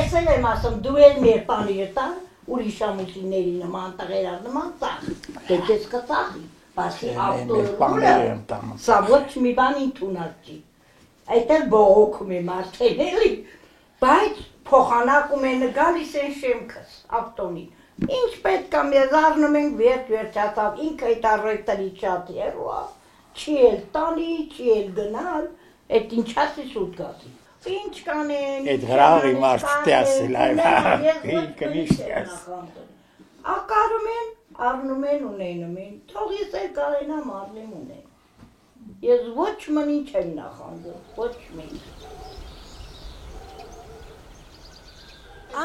Ես էլ եմ ասում, դու էլ մեր պանիրը տար, ուրիշ ամուսինների նման տղերա նման ծախ, դե քեզ կծախի, բացի ավտոյը, սա ոչ մի բան ընդունակ չի, այդ էլ բողոքում է մարդեն էլի, բայց փոխանակում են գալիս են շեմքս ավտոնին, ինչ պետք է մեզ առնում ենք վերջացավ, ինքը այդ առևտրի շատ հեռու է, չի էլ տանի, չի էլ գնալ, այդ ինչացի սուտ գացի, ինչ կանեն, այդ գրաղի մարդը ասել այլ կնիշտ ես, ակարում են, առնում են, ունենում են, թող ես էլ կարենամ առնեմ ունեն, ես ոչ մնին չեմ նախանձում, ոչ մին,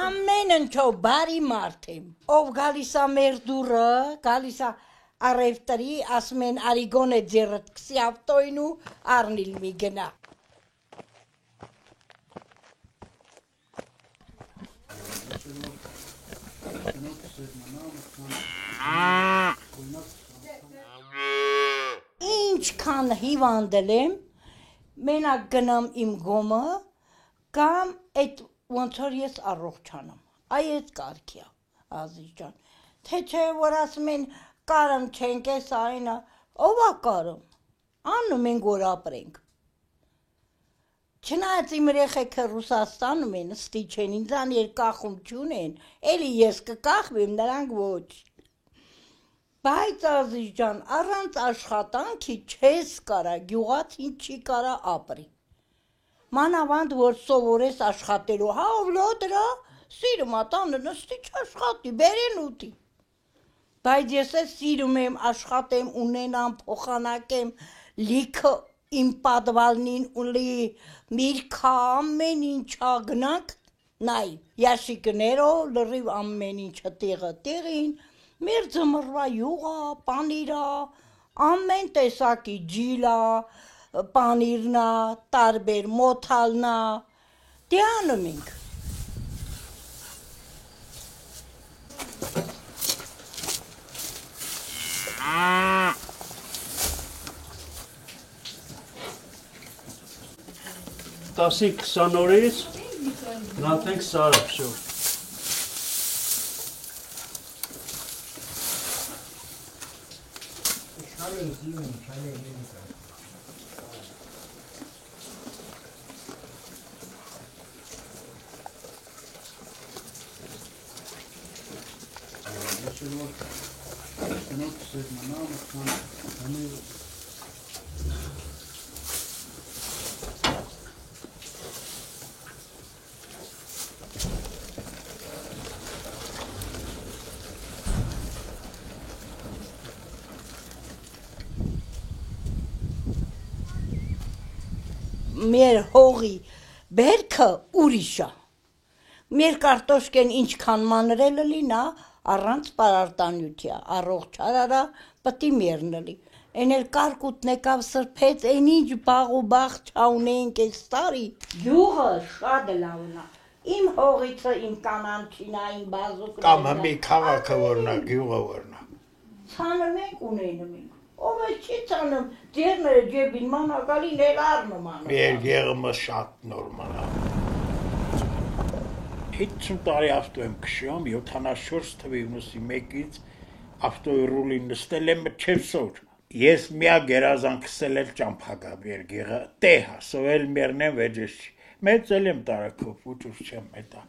ամեն ընչով բարի մարդ եմ, ով գալիս է մեր դուրը, գալիս է առևտրի, ասում են արիգոն է ձեռդ կսի ավտոյն ու առնիլ մի գնա։ Ինչքան հիվանդել եմ, մենակ գնամ իմ գոմը, կամ այդ ոնց որ ես առողջանամ, այդ կարգի է, Ազիզ ջան, թե չէ որ ասում են կարում չենք ես այնա, ով է կարում, անում ենք որ ապրենք, չնայած իմ երեխեքը Ռուսաստանում են, ստի չեն, ինձան երկախում չունեն, էլի ես կկախվեմ, նրանք ոչ, բայց Ազիզ ջան, առանց աշխատանքի չես կարա, գյուղացին չի կարա ապրի, մանավանդ որ սովորես աշխատելու, հա ով լոդրա, սիրում ատանը նստի չաշխատի, բերեն ուտի, բայց ես էլ սիրում եմ, աշխատեմ, ունենամ, փոխանակեմ, լիքը իմ պատվալնին ունի, միրքա ամեն ինչա գնանք, նայ, ящիկներով լրիվ ամեն ինչը տեղին, մեր ձմռվա յուղա, պանիրա, ամեն տեսակի ջիլա, պանիրնա, տարբեր մոթալնա, դե անում ենք։ Տասի 20 օրից նատենք սարը փշով։ Մեր հողի բերքը ուրիշ է, մեր կարտոշկեն ինչքան մանրել լինա, առանց պարարտանյութի է, առողջ հարարա պտի մերնլի, են էլ կարկուտն եկավ սրբեց, են ինչ բաղ ու բաղ չաունենք ես տարի, գյուղը շատ լավնա, իմ հողիցը իմ կանանչինա, իմ բազուկն կամ հմի քաղաքը որնա, գյուղը որնա, ցանում ենք ունենում ենք, ով է չի ցանում, ձերները ջեբին մանակալին էլ առնում անում։ Մեր գեղը շատ նորմալ է։ 50 տարի ավտո եմ քշում, 74 թվի հունիսի 1-ից ավտոյի ռուլին նստել եմ չեսօր։ Ես միակ գերազանքսել եմ ճամփագաբեր գեղը, տեհա, սովել մերնեմ վեճես չի։ Մեծել եմ տարակով, ուճուր չեմ հետա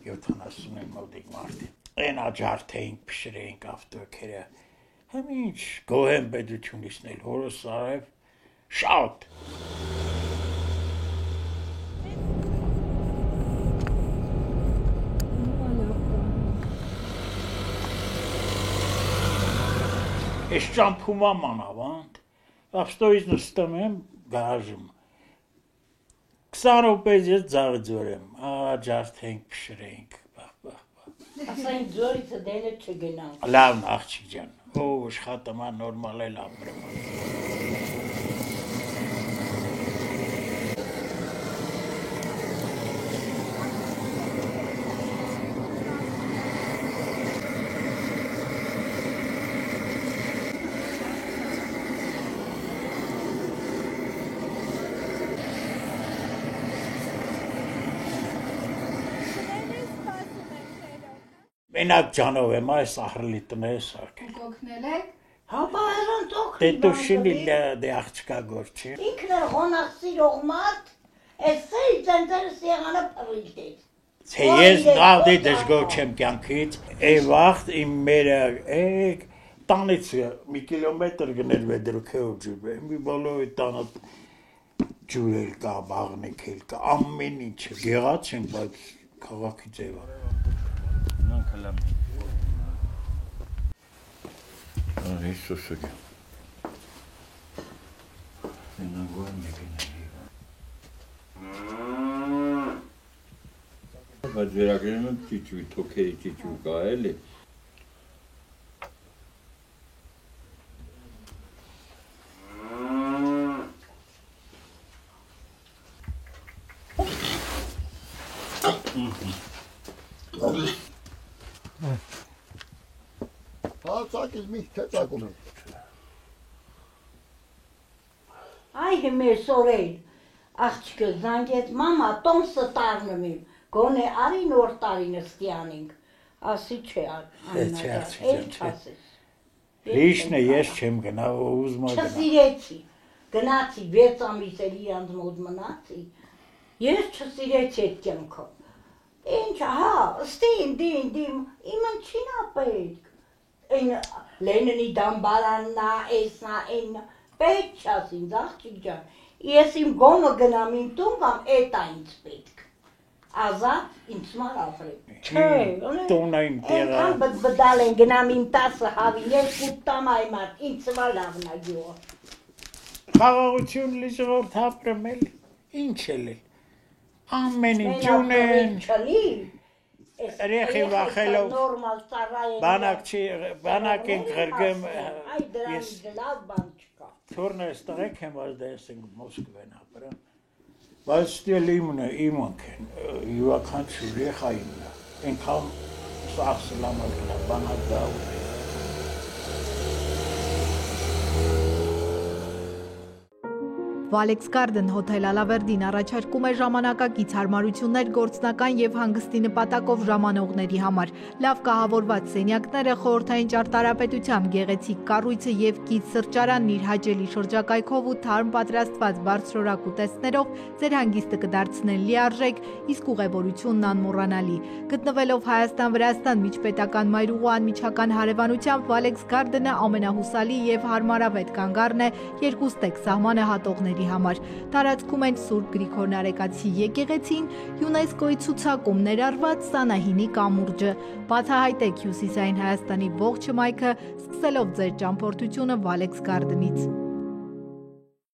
70 մոտիկ մարդի։ Այն աջարդ էինք, փշրեինք ավտոքերը։ Հմ ինչ, գոհեմ պետությունից նել, հորս արև, շատ։ Ես ճամփում եմ մանավանդ, ավտոյից նստում եմ գարաժում, 20 րոպեից ես ձավը ձորեմ, աջարդ ենք, փշրեինք, ասա ինձ ձորիցը դենը չգնանք։ Լավն աղջիկ ջան, ով աշխատում է նորմալ էլ ապրում։ Մենակ ջանով եմ այս ահռելի տները սարքել։ Կօգնել եք։ Հապա առանց օգնի։ Դե դու շինի դե աղջկա գործի։ Ինքն էլ ղոնախ սիրող մարդ, էս ծենտերը սեղանը փռիտ է։ Թե ես նավդի դժգոհ չեմ կյանքից, այն վաղտ իմ մերը տանից մի կիլոմետր գնել Վեդրուքեով ջուր, մի բոլորի տանը ջուր էլ կա, բաղնիք էլ կա, ամեն ինչ գեղած են, բայց քաղաքի ձև է։ Հիսուսը Բայց վերագրում եմ ճիճուի, թոքերի ճիճու կա էլի։ Ծակից մի թե ծակում եմ։ Այ հիմեր սորել, աղջկը զանգեց, մամա, տոմսը տարնում եմ, գոնե արի նոր տարին ստյանինք, ասի չէ, Լիշն է, ես չեմ գնա, ուզում է գնա։ Չսիրեցի, գնացի, 6 ամիս էլ իրանց մոտ մնացի, ես չսիրեցի այդ կյանքը, ինչ, հա, ստին, իմն չինա պետք, Լենինի դամբարաննա, էսնա, էննա, պետք չաս ինձ, աղջիկ ջան, ես իմ գոնը գնամ իմ տուն կամ էտա ինձ պետք, ազատ ինձ մար افرید տուն այն տեղը, Ենքան բդալ են գնամ իմ 10 հավին, ես կուտամ այմատ, ինձ մար լավնա գյուղը խաղաղություն լիժղորդ հապրեմ էլ, ինչ էլ է, ամեն ինչ ունեն, Երեխի վախելով, բանակ ենք ղրգեմ, ես թորն ես տղեք եմ, բայց դա ես ենք Մոսկվեն ապրեմ, բայց ստել իմն է, իմանք են, յուվականչուր եխա իմն է, ենքան սաղսլամը գնա, բանակ դա ուր է։ Valex Garden հոթել Ալավերդին առաջարկում է ժամանակակից հարմարություններ գործնական եւ հանգստի նպատակով ժամանողների համար։ Լավ կահավորված սենյակները, խորհրդային ճարտարապետությամբ գեղեցիկ կառույցը եւ կից սրճարանն իր հաճելի շրջակայքով ու թարմ պատրաստված բարձրորակ ուտեստներով ձեր հանգիստը կդարձնեն լիարժեք, իսկ ուղևորությունն անմոռանալի։ Գտնվելով Հայաստան-Վրաստան միջպետական մայրուղու անմիջական հարևանությամբ Valex Garden-ը ամենահուսալի եւ հարմարավետ կանգառն է երկուստեք սահմանը հատողների համար։ Տարածքում են Սուրբ Գրիգոր Նարեկացի եկեղեցին, ՅՈՒՆԵՍԿՕ-ի ցուցակում ներառված Սանահինի կամուրջը։ Բացահայտեք Հյուսիսային Հայաստանի ողջ հմայքը, սկսելով ձեր ճամփորդությունը Valex Garden-ից։